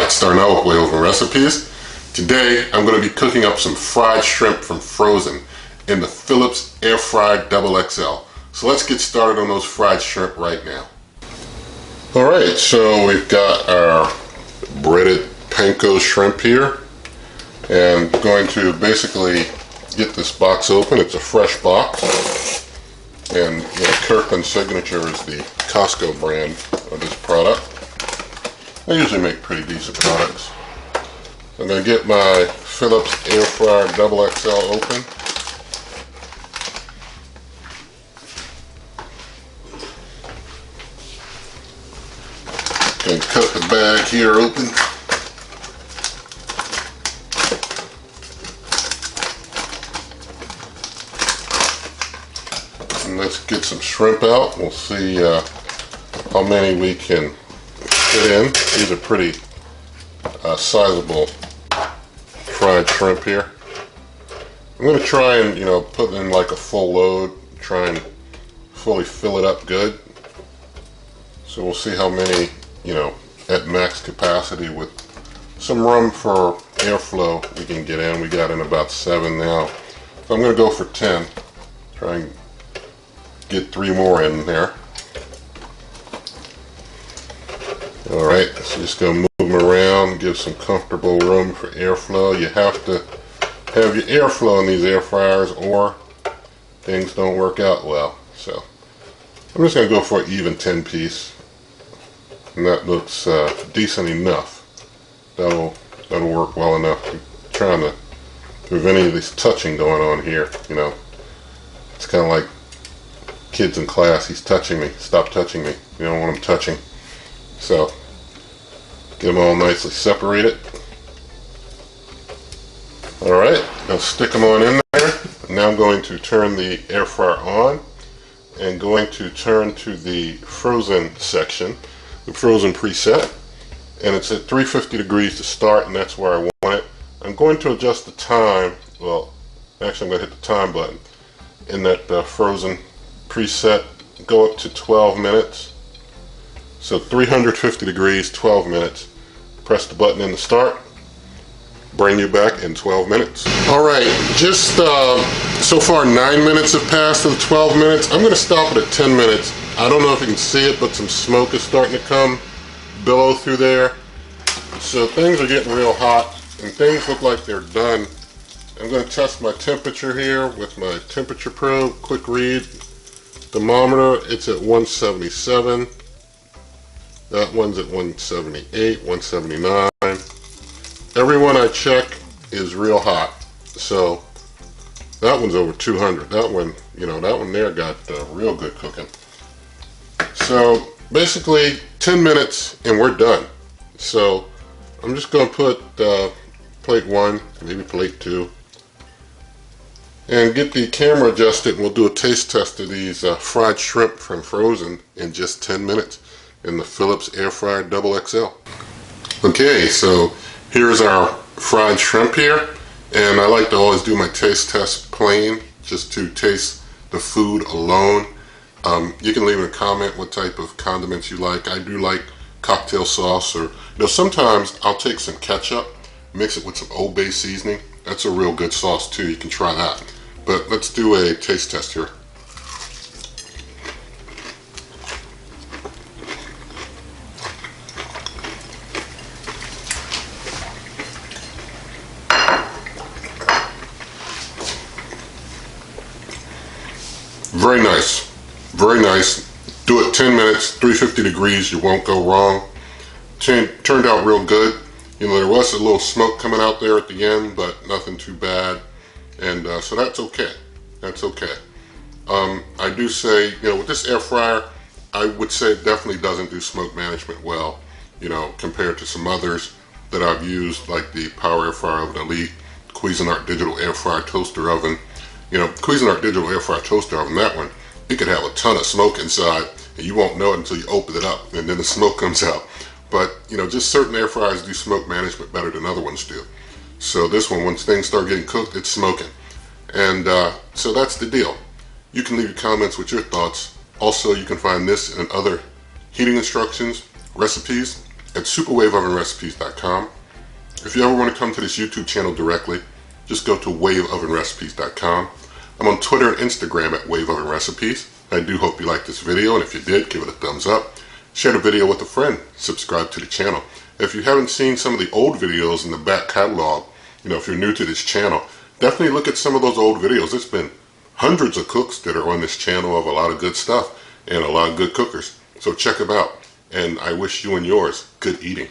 Alright, starting out with NuWave Oven recipes. Today I'm going to be cooking up some fried shrimp from frozen in the Phillips air fried XXL. So let's get started on those fried shrimp right now. Alright, so we've got our breaded panko shrimp here, and I'm going to basically get this box open. It's a fresh box, and Kirkland Signature is the Costco brand of this product. I usually make pretty decent products. I'm going to get my Phillips air fryer XXL open. And cut the bag here open. And let's get some shrimp out. We'll see how many we can fit in. These are pretty sizable fried shrimp here. I'm going to try and put in like a full load, try and fully fill it up good. So we'll see how many at max capacity with some room for airflow we can get in. We got in about 7 now. So I'm going to go for 10. Try and get 3 more in there. Alright, so just going to move them around, give some comfortable room for airflow. You have to have your airflow in these air fryers or things don't work out well. So I'm just going to go for an even 10 piece. And that looks decent enough. That'll work well enough. I'm trying to prevent any of this touching going on here. It's kind of like kids in class. He's touching me. Stop touching me. You don't want him touching. So get them all nicely separated. All right, now stick them on in there. Now I'm going to turn the air fryer on and going to turn to the frozen section. The frozen preset, and it's at 350 degrees to start, and that's where I want it. I'm going to adjust the time. Well, actually I'm going to hit the time button in that frozen preset, go up to 12 minutes. So 350 degrees, 12 minutes. Press the button in to start. Bring you back in 12 minutes. Alright, just so far 9 minutes have passed of the 12 minutes. I'm going to stop it at 10 minutes. I don't know if you can see it, but some smoke is starting to come billow through there. So things are getting real hot and things look like they're done. I'm going to test my temperature here with my temperature probe. Quick read. Thermometer, it's at 177. That one's at 178, 179. Everyone I check is real hot. So that one's over 200. That one, that one there got real good cooking. So basically 10 minutes and we're done. So I'm just going to put plate 1, maybe plate 2, and get the camera adjusted, and we'll do a taste test of these fried shrimp from frozen in just 10 minutes in the Phillips air fryer XXL. Okay, so here's our fried shrimp here, and I like to always do my taste test plain just to taste the food alone. You can leave in a comment what type of condiments you like. I do like cocktail sauce, or sometimes I'll take some ketchup, mix it with some Old Bay seasoning. That's a real good sauce too. You can try that. But let's do a taste test here. Very nice. Very nice. Do it 10 minutes, 350 degrees, you won't go wrong. Turned out real good. There was a little smoke coming out there at the end, but nothing too bad. And so that's okay. That's okay. I do say, with this air fryer, I would say it definitely doesn't do smoke management well, compared to some others that I've used, like the Power Air Fryer Oven Elite, Cuisinart Digital Air Fryer Toaster Oven. Cuisinart Digital Air Fryer Toaster Oven, that one, it could have a ton of smoke inside and you won't know it until you open it up and then the smoke comes out. But just certain air fryers do smoke management better than other ones do. So this one, once things start getting cooked, it's smoking. And so that's the deal. You can leave your comments with your thoughts. Also, you can find this and other heating instructions, recipes at superwaveovenrecipes.com. If you ever want to come to this YouTube channel directly, just go to waveovenrecipes.com. I'm on Twitter and Instagram at waveovenrecipes. I do hope you liked this video, and if you did, give it a thumbs up. Share the video with a friend. Subscribe to the channel. If you haven't seen some of the old videos in the back catalog, if you're new to this channel, definitely look at some of those old videos. There's been hundreds of cooks that are on this channel of a lot of good stuff and a lot of good cookers. So check them out. And I wish you and yours good eating.